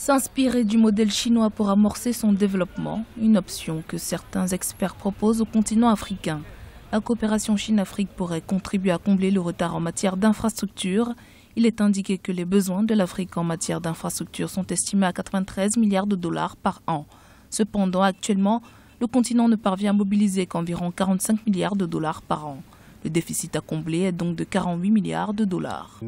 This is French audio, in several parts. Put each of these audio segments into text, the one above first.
S'inspirer du modèle chinois pour amorcer son développement, une option que certains experts proposent au continent africain. La coopération Chine-Afrique pourrait contribuer à combler le retard en matière d'infrastructures. Il est indiqué que les besoins de l'Afrique en matière d'infrastructures sont estimés à 93 milliards de dollars par an. Cependant, actuellement, le continent ne parvient à mobiliser qu'environ 45 milliards de dollars par an. Le déficit à combler est donc de 48 milliards de dollars.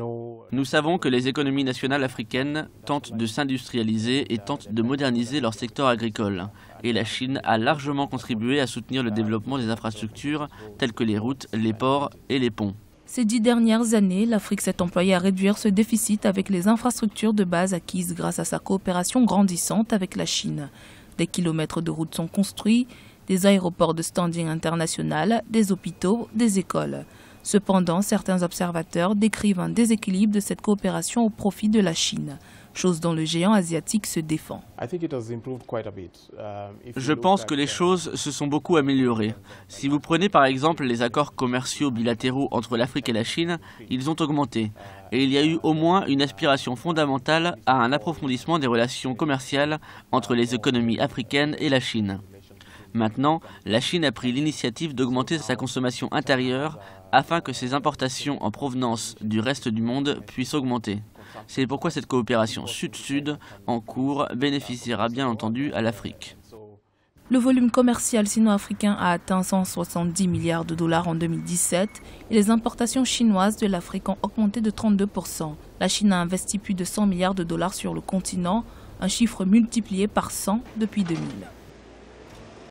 Nous savons que les économies nationales africaines tentent de s'industrialiser et tentent de moderniser leur secteur agricole. Et la Chine a largement contribué à soutenir le développement des infrastructures telles que les routes, les ports et les ponts. Ces 10 dernières années, l'Afrique s'est employée à réduire ce déficit avec les infrastructures de base acquises grâce à sa coopération grandissante avec la Chine. Des kilomètres de routes sont construits, des aéroports de standing international, des hôpitaux, des écoles. Cependant, certains observateurs décrivent un déséquilibre de cette coopération au profit de la Chine, chose dont le géant asiatique se défend. Je pense que les choses se sont beaucoup améliorées. Si vous prenez par exemple les accords commerciaux bilatéraux entre l'Afrique et la Chine, ils ont augmenté. Et il y a eu au moins une aspiration fondamentale à un approfondissement des relations commerciales entre les économies africaines et la Chine. Maintenant, la Chine a pris l'initiative d'augmenter sa consommation intérieure afin que ses importations en provenance du reste du monde puissent augmenter. C'est pourquoi cette coopération sud-sud en cours bénéficiera bien entendu à l'Afrique. Le volume commercial sino-africain a atteint 170 milliards de dollars en 2017 et les importations chinoises de l'Afrique ont augmenté de 32%. La Chine a investi plus de 100 milliards de dollars sur le continent, un chiffre multiplié par 100 depuis 2000.